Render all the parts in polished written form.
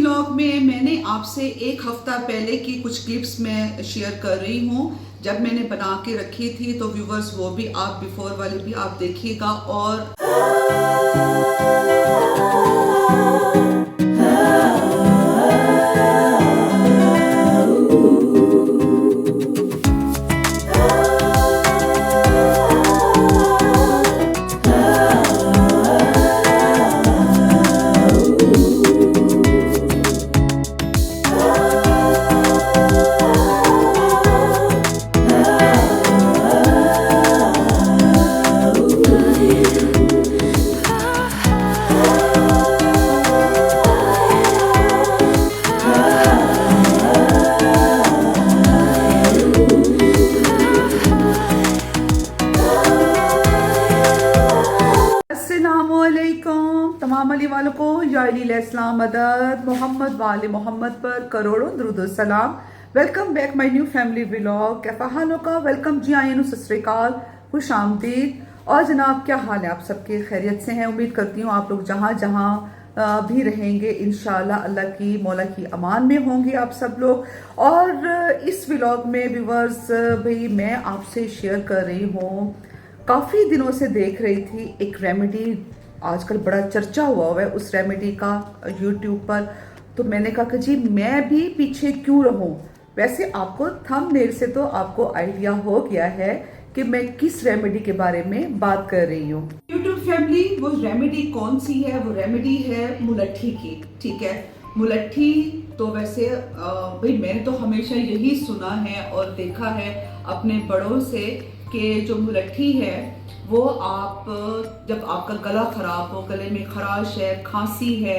Vlog में मैंने आपसे एक हफ्ता पहले की कुछ क्लिप्स मैं शेयर कर रही हूँ। जब मैंने बना के रखी थी तो व्यूवर्स वो भी आप बिफोर वाले भी आप देखिएगा। और तमाम अली वालों को या इस्लाम मदद मोहम्मद वाले मोहम्मद पर करोड़ों दुरूद सलाम। Welcome back my new family vlog. कैसा हालों का वेलकम जी आयन सत श्री अकाल, खुश आमदीद। और जनाब क्या हाल है, आप सबके खैरियत से हैं। उम्मीद करती हूँ आप लोग जहाँ जहाँ भी रहेंगे इंशाल्लाह अल्लाह की मौला की अमान में होंगे आप सब लोग। और इस व्लॉग में व्यूअर्स भाई मैं आपसे शेयर कर रही हूँ, काफ़ी दिनों से देख रही थी एक रेमेडी, आजकल बड़ा चर्चा हुआ है उस रेमेडी का यूट्यूब पर। तो मैंने कहा कि जी मैं भी पीछे क्यों रहूं। वैसे आपको थंबनेल से तो आपको आइडिया हो गया है कि मैं किस रेमेडी के बारे में बात कर रही हूँ। यूट्यूब फैमिली वो रेमेडी कौन सी है, वो रेमेडी है मुलट्ठी की। ठीक है, मुलट्ठी तो वैसे भाई मैंने तो हमेशा यही सुना है और देखा है अपने बड़ों से कि जो मुलट्ठी है वो आप जब आपका गला खराब हो, गले में खराश है, खांसी है,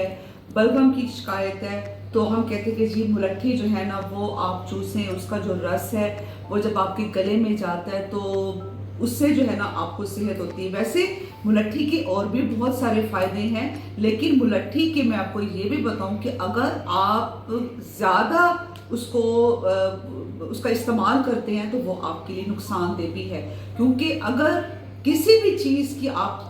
बलगम की शिकायत है, तो हम कहते हैं कि जी मुलट्ठी जो है ना वो आप चूसें, उसका जो रस है वो जब आपके गले में जाता है तो उससे जो है ना आपको सेहत होती है। वैसे मुलट्ठी के और भी बहुत सारे फायदे हैं, लेकिन मुलट्ठी के मैं आपको ये भी बताऊं कि अगर आप ज़्यादा उसको उसका इस्तेमाल करते हैं तो वो आपके लिए नुकसानदेह भी है। क्योंकि अगर किसी भी चीज़ की आप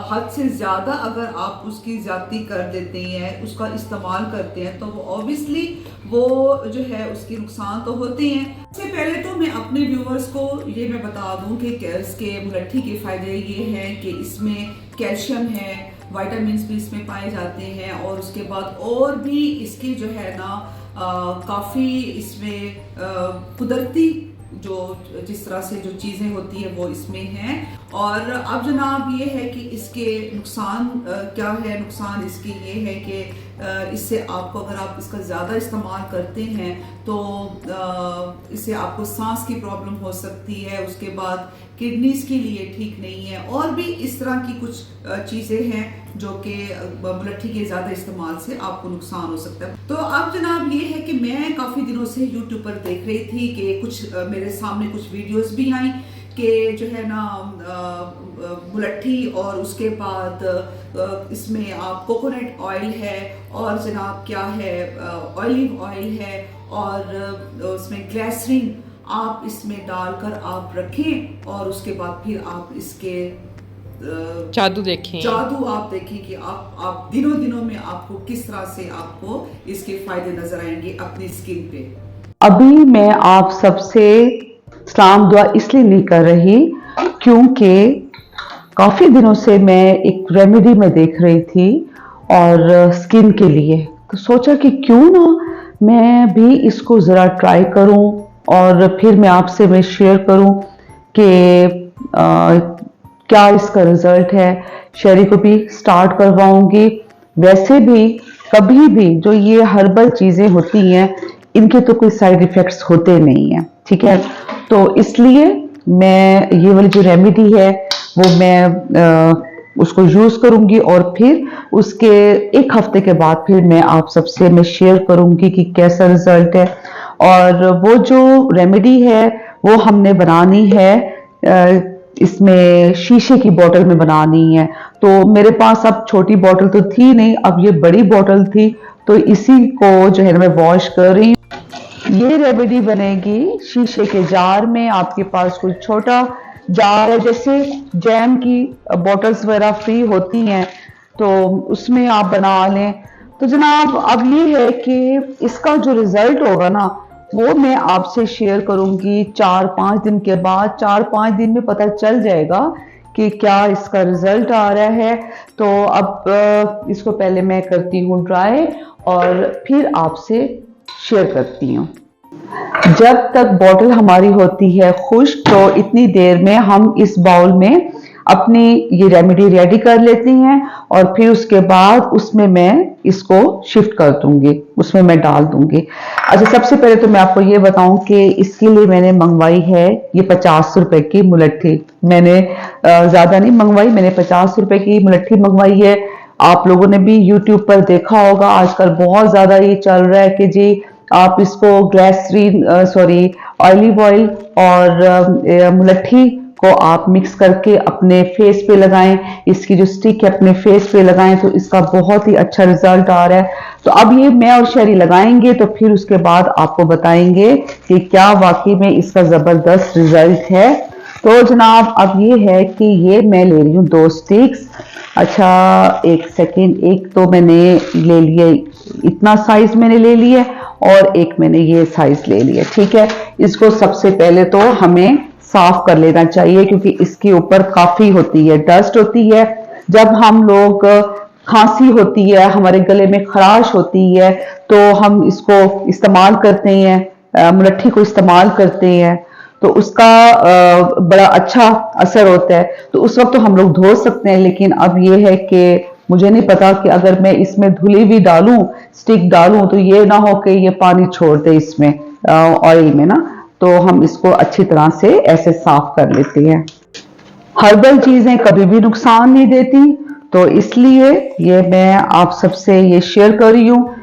हद से ज़्यादा अगर आप उसकी ज्यादती कर देते हैं, उसका इस्तेमाल करते हैं, तो वो ऑब्वियसली वो जो है उसके नुकसान तो होते हैं। सबसे पहले तो मैं अपने व्यूअर्स को ये मैं बता दूं कि इसके मुलट्ठी के फ़ायदे ये हैं कि इसमें कैल्शियम है, विटामिन भी इसमें पाए जाते हैं, और उसके बाद और भी इसकी जो है ना काफ़ी इसमें कुदरती जो जिस तरह से जो चीज़ें होती है वो इसमें हैं। और अब जनाब ये है कि इसके नुकसान क्या है। नुकसान इसके ये है कि इससे आपको अगर आप इसका ज़्यादा इस्तेमाल करते हैं तो इससे आपको सांस की प्रॉब्लम हो सकती है, उसके बाद किडनीज के लिए ठीक नहीं है, और भी इस तरह की कुछ चीज़ें हैं जो कि मुलट्ठी के ज़्यादा इस्तेमाल से आपको नुकसान हो सकता है। तो अब जनाब ये है कि मैं काफ़ी दिनों से यूट्यूब पर देख रही थी कि कुछ मेरे सामने कुछ वीडियोस भी आई कि जो है ना मुलट्ठी और उसके बाद इसमें आप कोकोनट ऑयल है, और जनाब क्या है ऑलिव ऑयल है, और उसमें ग्लिसरीन आप इसमें डालकर आप रखें, और उसके बाद फिर आप इसके जादू देखें, जादू आप देखें कि आप दिनों दिनों में आपको किस तरह से आपको इसके फायदे नजर आएंगे अपनी स्किन पे। अभी मैं आप सबसे सलाम दुआ इसलिए नहीं कर रही क्योंकि काफ़ी दिनों से मैं एक रेमेडी में देख रही थी और स्किन के लिए, तो सोचा कि क्यों ना मैं भी इसको ज़रा ट्राई करूं और फिर मैं आपसे मैं शेयर करूं कि क्या इसका रिजल्ट है। शेरी को भी स्टार्ट करवाऊंगी। वैसे भी कभी भी जो ये हर्बल चीज़ें होती हैं इनके तो कोई साइड इफ़ेक्ट्स होते नहीं हैं, ठीक है। तो इसलिए मैं ये वाली जो रेमेडी है वो मैं उसको यूज़ करूंगी, और फिर उसके एक हफ्ते के बाद फिर मैं आप सबसे मैं शेयर करूंगी कि कैसा रिजल्ट है। और वो जो रेमेडी है वो हमने बनानी है इसमें शीशे की बोतल में बनानी है। तो मेरे पास अब छोटी बोतल तो थी नहीं, अब ये बड़ी बोतल थी, तो इसी को जो है मैं वॉश कर रही हूँ। ये रेमेडी बनेगी शीशे के जार में। आपके पास कोई छोटा जार है, जैसे जैम की बोतल्स वगैरह फ्री होती हैं तो उसमें आप बना लें। तो जनाब अब ये है कि इसका जो रिजल्ट होगा ना वो मैं आपसे शेयर करूंगी 4-5 दिन के बाद। 4-5 दिन में पता चल जाएगा कि क्या इसका रिजल्ट आ रहा है। तो अब इसको पहले मैं करती हूँ ड्राई और फिर आपसे शेयर करती हूँ। जब तक बॉटल हमारी होती है खुश्क तो इतनी देर में हम इस बाउल में अपनी ये रेमेडी रेडी कर लेते हैं और फिर उसके बाद उसमें मैं इसको शिफ्ट कर दूंगी, उसमें मैं डाल दूंगी। अच्छा, सबसे पहले तो मैं आपको ये बताऊं कि इसके लिए मैंने मंगवाई है ये 50 रुपए की मुलट्ठी। मैंने ज्यादा नहीं मंगवाई, मैंने 50 रुपए की मुलट्ठी मंगवाई है। आप लोगों ने भी यूट्यूब पर देखा होगा, आजकल बहुत ज्यादा ये चल रहा है कि जी आप इसको ग्लिसरीन ऑलिव ऑयल और मुलट्ठी को आप मिक्स करके अपने फेस पे लगाएं, इसकी जो स्टिक है अपने फेस पे लगाएं तो इसका बहुत ही अच्छा रिजल्ट आ रहा है। तो अब ये मैं और शहरी लगाएंगे तो फिर उसके बाद आपको बताएंगे कि क्या वाकई में इसका जबरदस्त रिजल्ट है। तो जनाब अब ये है कि ये मैं ले रही हूँ 2 स्टिक्स। अच्छा एक सेकेंड, एक तो मैंने ले लिया, इतना साइज मैंने ले लिया और एक मैंने ये साइज ले लिया। ठीक है, इसको सबसे पहले तो हमें साफ कर लेना चाहिए क्योंकि इसके ऊपर काफी होती है, डस्ट होती है। जब हम लोग खांसी होती है, हमारे गले में खराश होती है तो हम इसको इस्तेमाल करते हैं, मुलट्ठी को इस्तेमाल करते हैं तो उसका बड़ा अच्छा असर होता है। तो उस वक्त तो हम लोग धो सकते हैं, लेकिन अब ये है कि मुझे नहीं पता कि अगर मैं इसमें धुली हुई डालूं, स्टिक डालूं तो ये ना हो कि ये पानी छोड़ दे इसमें ऑयल में ना। तो हम इसको अच्छी तरह से ऐसे साफ कर लेते हैं। हर्बल चीजें कभी भी नुकसान नहीं देती, तो इसलिए ये मैं आप सबसे ये शेयर कर रही हूँ।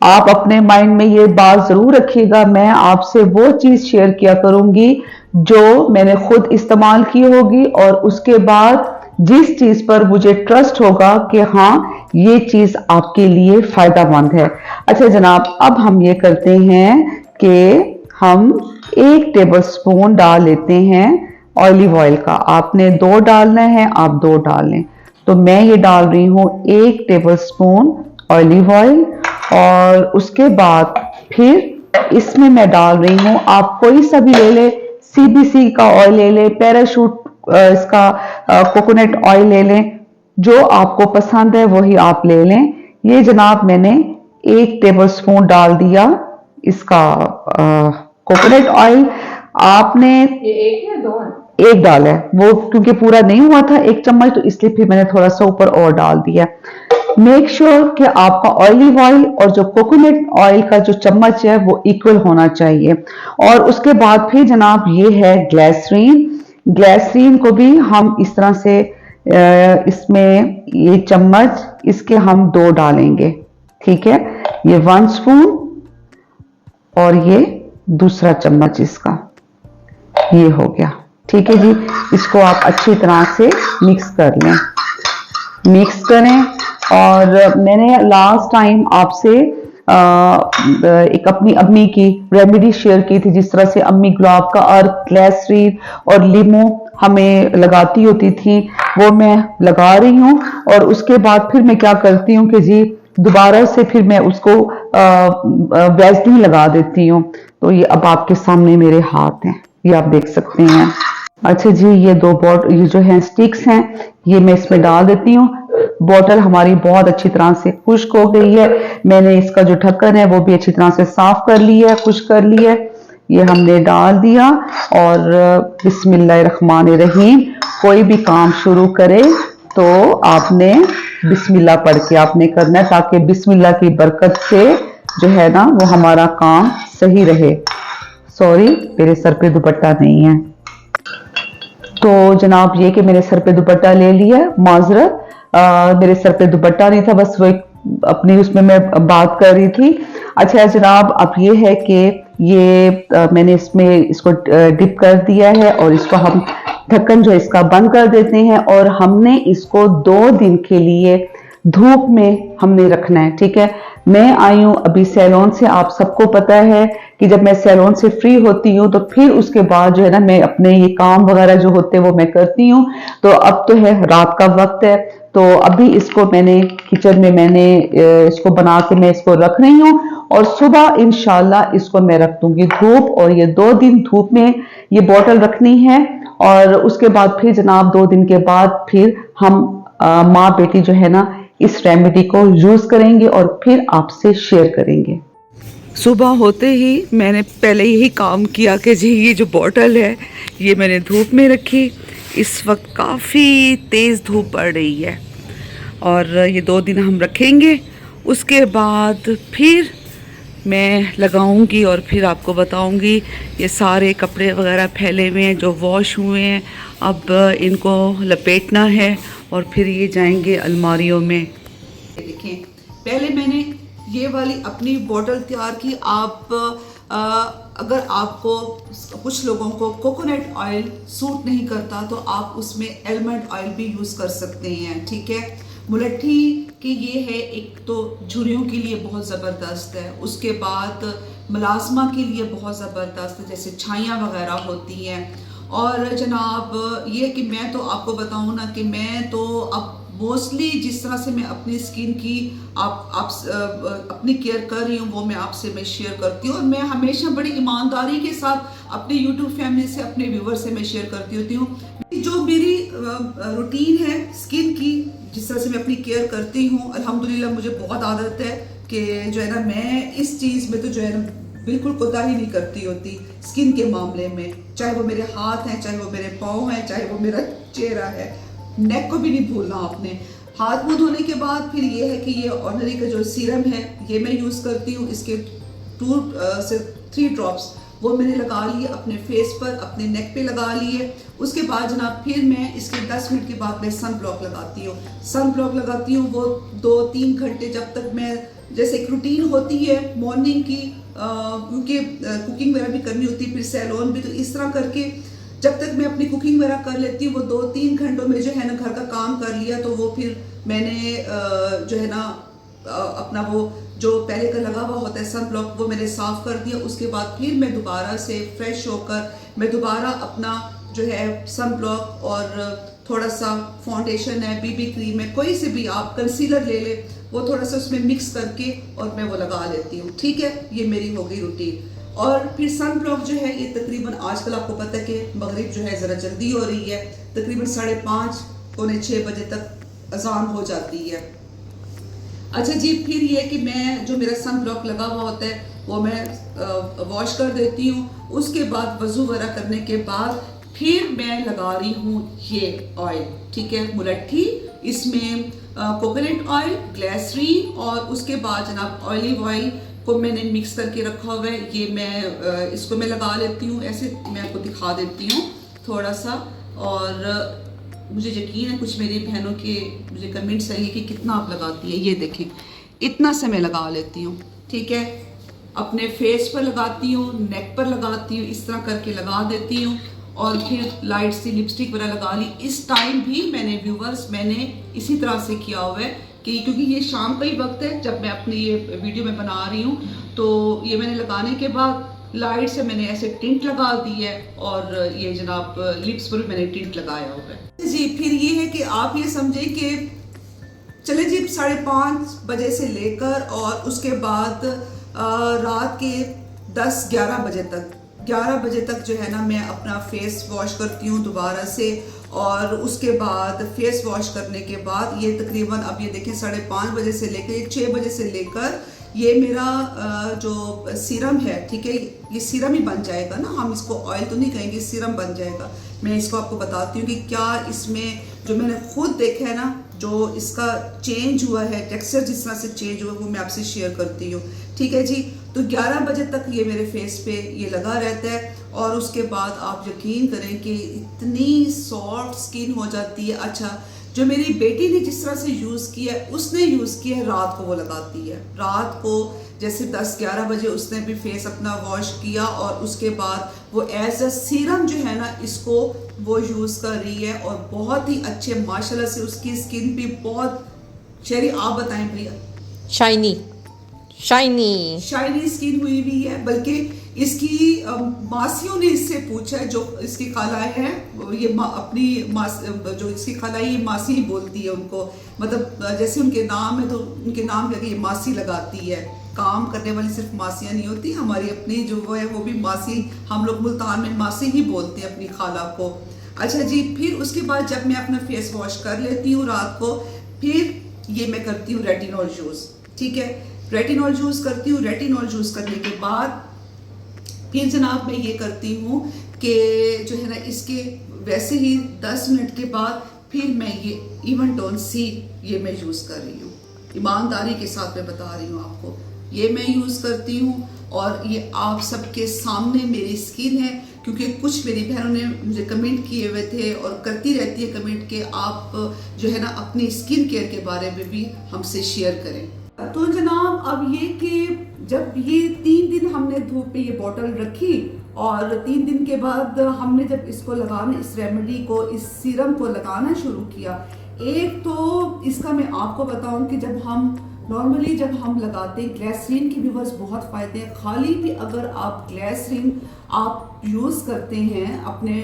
आप अपने माइंड में ये बात जरूर रखिएगा, मैं आपसे वो चीज शेयर किया करूंगी जो मैंने खुद इस्तेमाल की होगी और उसके बाद जिस चीज पर मुझे ट्रस्ट होगा कि हाँ ये चीज आपके लिए फायदेमंद है। अच्छा जनाब, अब हम ये करते हैं कि हम 1 टेबलस्पून डाल लेते हैं ऑलिव ऑयल का। आपने 2 डालना है, आप 2 डाल लें। तो मैं ये डाल रही हूँ 1 टेबलस्पून ऑलिव ऑयल और उसके बाद फिर इसमें मैं डाल रही हूँ, आप कोई सा भी ले ले, CBC का ऑयल ले ले, पैराशूट इसका कोकोनट ऑयल ले लें, जो आपको पसंद है वही आप ले लें। ये जनाब मैंने 1 टेबलस्पून डाल दिया इसका कोकोनट ऑयल। आपने ये 1 या 2 है? 1 डाला है, वो क्योंकि पूरा नहीं हुआ था 1 चम्मच तो इसलिए फिर मैंने थोड़ा सा ऊपर और डाल दिया। मेक श्योर कि आपका ऑलिव ऑयल और जो कोकोनट ऑयल का जो चम्मच है वो इक्वल होना चाहिए। और उसके बाद फिर जनाब ये है ग्लिसरीन। ग्लिसरीन को भी हम इस तरह से इसमें ये चम्मच इसके हम 2 डालेंगे। ठीक है, ये 1 स्पून और ये दूसरा चम्मच इसका, ये हो गया। ठीक है जी, इसको आप अच्छी तरह से मिक्स कर लें, मिक्स करें। और मैंने लास्ट टाइम आपसे एक अपनी अम्मी की रेमेडी शेयर की थी, जिस तरह से अम्मी गुलाब का अर्क, ग्लिसरीन और लीमू हमें लगाती होती थी, वो मैं लगा रही हूँ। और उसके बाद फिर मैं क्या करती हूँ कि जी दोबारा से फिर मैं उसको वैसलीन लगा देती हूँ। तो ये अब आपके सामने मेरे हाथ हैं, ये आप देख सकते हैं। अच्छा जी, ये 2 बॉटल ये जो है स्टिक्स हैं ये मैं इसमें डाल देती हूँ। बॉटल हमारी बहुत अच्छी तरह से खुश्क हो गई है। मैंने इसका जो ढक्कन है वो भी अच्छी तरह से साफ कर लिया है, खुश्क कर लिया है। ये हमने डाल दिया और बिस्मिल्लाहिर्रहमानिर्रहीम, कोई भी काम शुरू करे तो आपने बिस्मिल्लाह पढ़ के आपने करना है, ताकि बिस्मिल्लाह की बरकत से जो है ना वो हमारा काम सही रहे। सॉरी, मेरे सर पे दुपट्टा नहीं है। तो जनाब ये कि मेरे सर पे दुपट्टा ले लिया, माजरत, मेरे सर पे दुपट्टा नहीं था, बस वो एक अपनी उसमें मैं बात कर रही थी। अच्छा जनाब, अब ये है कि ये मैंने इसमें इसको डिप कर दिया है और इसको हम ढक्कन जो इसका बंद कर देते हैं और हमने इसको 2 दिन के लिए धूप में हमने रखना है। ठीक है, मैं आई हूँ अभी सैलून से, आप सबको पता है कि जब मैं सैलून से फ्री होती हूँ तो फिर उसके बाद जो है ना मैं अपने ये काम वगैरह जो होते हैं वो मैं करती हूँ। तो अब तो है रात का वक्त है, तो अभी इसको मैंने किचन में इसको बना के मैं इसको रख रही हूँ और सुबह इंशाल्लाह इसको मैं रख दूंगी धूप। और ये 2 दिन धूप में ये बोतल रखनी है और उसके बाद फिर जनाब 2 दिन के बाद फिर हम माँ बेटी जो है ना इस रेमेडी को यूज करेंगे और फिर आपसे शेयर करेंगे। सुबह होते ही मैंने पहले यही काम किया कि जी ये जो बॉटल है ये मैंने धूप में रखी। इस वक्त काफ़ी तेज़ धूप पड़ रही है और ये 2 दिन हम रखेंगे, उसके बाद फिर मैं लगाऊंगी और फिर आपको बताऊंगी। ये सारे कपड़े वगैरह फैले हुए हैं जो वॉश हुए हैं, अब इनको लपेटना है और फिर ये जाएंगे अलमारियों में। देखें, पहले मैंने ये वाली अपनी बोतल तैयार की। आप अगर आपको कुछ लोगों को कोकोनट ऑयल सूट नहीं करता तो आप उसमें एलमंड ऑयल भी यूज़ कर सकते हैं, ठीक है। मुलट्ठी की ये है, एक तो झुर्रियों के लिए बहुत ज़बरदस्त है, उसके बाद मलाजमा के लिए बहुत ज़बरदस्त है, जैसे छाइयाँ वगैरह होती हैं। और जनाब ये कि मैं तो आपको बताऊँ ना कि मैं तो अब मोस्टली जिस तरह से मैं अपनी स्किन की अपनी केयर कर रही हूँ वो मैं शेयर करती हूँ। और मैं हमेशा बड़ी ईमानदारी के साथ अपने यूट्यूब फैमिली से, अपने व्यूवर से मैं शेयर करती होती हूँ। जो मेरी रूटीन है स्किन की, जिस तरह से मैं अपनी केयर करती हूँ, अल्हम्दुलिल्लाह मुझे बहुत आदत है कि जो है ना मैं इस चीज़ में तो जो है ना बिल्कुल कोताही नहीं करती होती स्किन के मामले में, चाहे वो मेरे हाथ हैं, चाहे वो मेरे पाँव हैं, चाहे वो मेरा चेहरा है। नेक को भी नहीं भूलना आपने। हाथ मुंह धोने के बाद फिर ये है कि ये ऑर्डिनरी का जो सीरम है ये मैं यूज़ करती हूँ। इसके 2 से 3 ड्रॉप्स वो मैंने लगा लिए अपने फेस पर, अपने नेक पे लगा लिए। उसके बाद जनाब फिर मैं इसके 10 मिनट के बाद मैं सन ब्लॉक लगाती हूँ। सन ब्लॉक लगाती हूँ वो 2-3 घंटे, जब तक मैं, जैसे एक रूटीन होती है मॉर्निंग की, क्योंकि कुकिंग वगैरह भी करनी होती है, फिर सैलून भी, तो इस तरह करके जब तक मैं अपनी कुकिंग वगैरह कर लेती हूँ वो 2-3 घंटों में जो है ना घर का काम कर लिया, तो वो फिर मैंने जो है ना अपना वो जो पहले का लगा हुआ होता है सन ब्लॉक वो मैंने साफ़ कर दिया। उसके बाद फिर मैं दोबारा से फ्रेश होकर मैं दोबारा अपना जो है सन ब्लॉक और थोड़ा सा फाउंडेशन है, बीबी क्रीम है, कोई से भी आप कंसीलर ले ले, वो थोड़ा सा उसमें मिक्स करके और मैं वो लगा लेती हूँ, ठीक है। ये मेरी हो गई रूटीन। और फिर सन ब्लॉक जो है ये तकरीबन आजकल आपको पता है कि मगरिब जो है ज़रा जल्दी हो रही है, तकरीबन 5:30 पौने 6 बजे तक अजान हो जाती है। अच्छा जी, फिर ये कि मैं जो मेरा सन ब्लॉक लगा हुआ होता है वो मैं वॉश कर देती हूँ। उसके बाद वज़ू वगैरह करने के बाद फिर मैं लगा रही हूँ ये ऑयल, ठीक है, मुलट्ठी। इसमें कोकोनट ऑयल, ग्लिसरीन और उसके बाद जनाब ऑलिव ऑयल को मैंने मिक्स करके रखा हुआ है। ये मैं इसको मैं लगा लेती हूँ, ऐसे मैं आपको दिखा देती हूँ थोड़ा सा। और मुझे यकीन है कुछ मेरी बहनों के मुझे कमेंट्स आएंगे कि कितना आप लगाती है। ये देखें, इतना से मैं लगा लेती हूँ, ठीक है। अपने फेस पर लगाती हूँ, नेक पर लगाती हूँ, इस तरह करके लगा देती हूँ। और फिर लाइट सी लिपस्टिक वगैरह लगा ली। इस टाइम भी मैंने इसी तरह से किया हुआ है कि क्योंकि ये शाम का ही वक्त है जब मैं अपनी ये वीडियो में बना रही हूँ, तो ये मैंने लगाने के बाद लाइट से मैंने ऐसे टिंट लगा दी है और ये जनाब लिप्स पर भी मैंने टिंट लगाया हुआ है जी। फिर ये है कि आप ये समझे कि चले जी 5:30 बजे से लेकर और उसके बाद रात के 10-11 बजे तक 11 बजे तक जो है ना मैं अपना फेस वॉश करती हूँ दोबारा से। और उसके बाद फेस वॉश करने के बाद ये तकरीबन अब ये देखें 5:30 बजे से लेकर 6 बजे से लेकर ये मेरा जो सीरम है, ठीक है, ये सीरम ही बन जाएगा ना, हम इसको ऑयल तो नहीं कहेंगे, सीरम बन जाएगा। मैं इसको आपको बताती हूँ कि क्या इसमें जो मैंने खुद देखा है ना, जो इसका चेंज हुआ है, टेक्सचर जिस तरह से चेंज हुआ है वो मैं आपसे शेयर करती हूँ, ठीक है जी। तो 11 बजे तक ये मेरे फेस पे ये लगा रहता है और उसके बाद आप यकीन करें कि इतनी सॉफ्ट स्किन हो जाती है। अच्छा, जो मेरी बेटी ने जिस तरह से यूज़ किया है, उसने यूज़ किया है रात को, वो लगाती है रात को जैसे 10-11 बजे उसने भी फेस अपना वॉश किया और उसके बाद वो एज अ सीरम जो है ना इसको वो यूज़ कर रही है और बहुत ही अच्छे माशाल्लाह से उसकी स्किन भी बहुत। शेरी आप बताएं भैया। शाइनी शाइनी स्किन हुई हुई है। बल्कि इसकी मासियों ने इससे पूछा है, जो इसकी खालाएं हैं, ये अपनी जो इसकी खाला ये मासी ही बोलती है उनको, मतलब जैसे उनके नाम है तो उनके नाम लगे ये मासी लगाती है। काम करने वाली सिर्फ मासियाँ नहीं होती, हमारी अपनी जो वो है वो भी मासी, हम लोग मुल्तान में मासी ही बोलते हैं अपनी खाला को। अच्छा जी, फिर उसके बाद जब मैं अपना फेस वॉश कर लेती हूँ रात को, फिर ये मैं करती हूँ रेटिनॉल जूस। ठीक है, रेटिनॉल जूस करती हूँ। रेटिनॉल जूस करने के बाद फिर जनाब मैं ये करती हूँ कि जो है ना, इसके वैसे ही 10 मिनट के बाद फिर मैं ये इवन टोन सी ये मैं यूज़ कर रही हूँ। ईमानदारी के साथ मैं बता रही हूँ आपको, ये मैं यूज़ करती हूँ और ये आप सबके सामने मेरी स्किन है। क्योंकि कुछ मेरी बहनों ने मुझे कमेंट किए हुए थे और करती रहती है कमेंट के आप जो है ना अपनी स्किन केयर के बारे में भी हमसे शेयर करें। तो जनाब अब ये कि जब ये 3 दिन हमने धूप पे ये बॉटल रखी और 3 दिन के बाद हमने जब इसको लगाना, इस रेमेडी को, इस सीरम को लगाना शुरू किया, एक तो इसका मैं आपको बताऊं कि जब हम लगाते हैं ग्लिसरीन के भी बस बहुत फायदे हैं। खाली भी अगर आप ग्लिसरीन आप यूज़ करते हैं अपने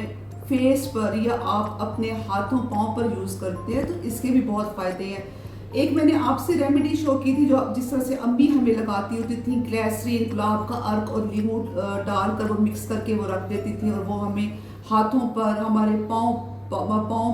फेस पर या आप अपने हाथों पाँव पर यूज़ करते हैं तो इसके भी बहुत फायदे हैं। एक मैंने आपसे रेमेडी शो की थी जो जिस तरह से अम्मी हमें लगाती होती थी, ग्लिसरीन, गुलाब का अर्क और लीमू डालकर वो मिक्स करके वो रख देती थी और वो हमें हाथों पर, हमारे पाँव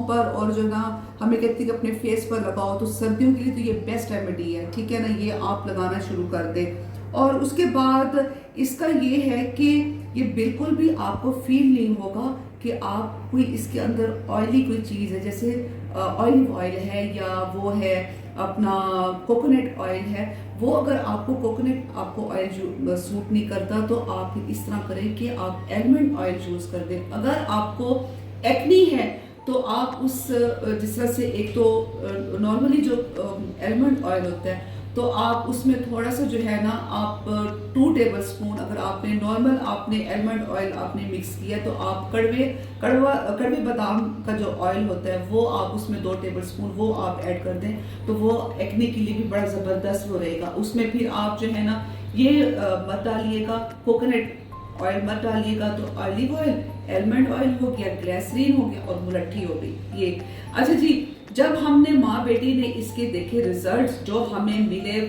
पर और जो ना हमें कहती थी अपने फेस पर लगाओ। तो सर्दियों के लिए तो ये बेस्ट रेमेडी है। ठीक है ना, ये आप लगाना शुरू कर दें। और उसके बाद इसका ये है कि ये बिल्कुल भी आपको फील नहीं होगा कि आप कोई इसके अंदर ऑयली कोई चीज़ है, जैसे ऑलिव ऑयल है या वो है अपना कोकोनट ऑयल है। वो अगर आपको कोकोनट ऑयल सूट नहीं करता तो आप इस तरह करें कि आप एलमंड ऑयल यूज़ कर दें। अगर आपको एक्नी है तो आप उस जिस तरह से एक तो नॉर्मली जो एलमंड ऑयल होता है तो आप उसमें थोड़ा सा जो है ना आप 2 टेबलस्पून, अगर आपने नॉर्मल आपने एलमंड ऑयल आपने मिक्स किया तो आप कड़वे बादाम का जो ऑयल होता है वो आप उसमें 2 टेबलस्पून वो आप ऐड कर दें तो वो एक्ने के लिए भी बड़ा ज़बरदस्त हो रहेगा। उसमें फिर आप जो है ना ये मत डालिएगा, कोकोनट ऑयल मत डालिएगा, तो ऑलिव ऑयल, एलमंड ऑयल हो गया, ग्लिसरीन हो गया और मुलट्ठी हो गई ये। अच्छा जी, जब हमने माँ बेटी ने इसके देखे रिजल्ट्स जो हमें मिले,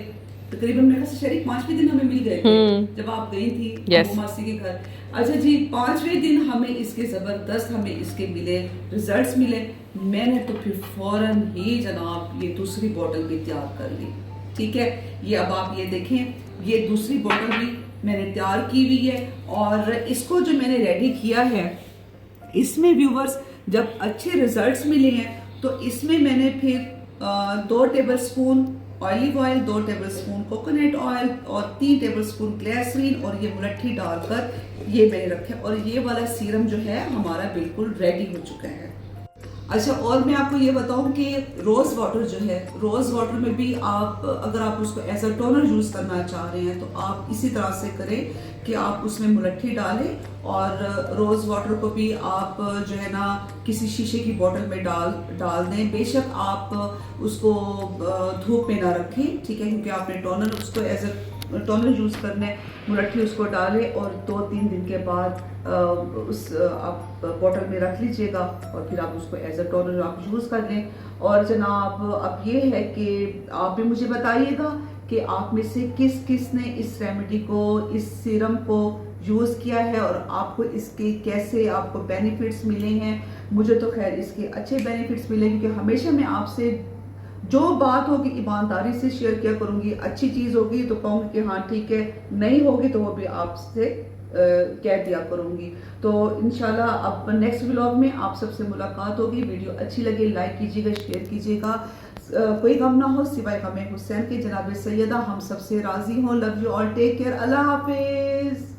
तकरीबन मेरे ख्याल से शरीक 5वें दिन हमें मिल गए थे जब आप गई थी अबू मासी के घर। अच्छा जी, 5वें दिन हमें इसके जबरदस्त हमें इसके मिले रिजल्ट्स मिले। मैंने तो फिर फौरन ही जनाब ये दूसरी बोतल भी तैयार कर ली। ठीक है, ये अब आप ये देखें, ये दूसरी बोतल भी मैंने तैयार की हुई है और इसको जो मैंने रेडी किया है इसमें व्यूवर्स जब अच्छे रिजल्ट्स मिले हैं तो इसमें मैंने फिर 2 tablespoon olive oil, 2 tablespoon coconut oil और 3 टेबलस्पून ग्लिसरीन और ये मुलट्ठी डालकर ये मैंने रखे और ये वाला सीरम जो है हमारा बिल्कुल रेडी हो चुका है। अच्छा, और मैं आपको ये बताऊं कि रोज़ वाटर जो है, रोज़ वाटर में भी आप अगर आप उसको एज अ टोनर यूज़ करना चाह रहे हैं तो आप इसी तरह से करें कि आप उसमें मुलट्ठी डालें और रोज़ वाटर को भी आप जो है ना किसी शीशे की बोतल में डाल दें। बेशक आप उसको धूप में ना रखें, ठीक है, क्योंकि आपने टोनर उसको एज अ टोनर यूज़ करना है। मुलट्ठी उसको डालें और 2-3 दिन के बाद उस आप बोतल में रख लीजिएगा और फिर आप उसको एज अ टोनर आप यूज़ कर लें। और जनाब अब ये है कि आप भी मुझे बताइएगा कि आप में से किस ने इस रेमेडी को, इस सीरम को यूज़ किया है और आपको इसके कैसे आपको बेनिफिट्स मिले हैं। मुझे तो खैर इसके अच्छे बेनिफिट्स मिले क्योंकि हमेशा मैं आपसे जो बात होगी ईमानदारी से शेयर किया करूंगी। अच्छी चीज़ होगी तो कहूँगी कि हाँ ठीक है, नहीं होगी तो वो भी आपसे कह दिया करूंगी। तो इंशाल्लाह अब नेक्स्ट व्लॉग में आप सबसे मुलाकात होगी। वीडियो अच्छी लगे लाइक कीजिएगा, शेयर कीजिएगा। कोई गम ना हो सिवाय गम हुसैन के। जनाब सैयदा हम सबसे राजी हों। Love you all, take care, अल्लाह हाफिज।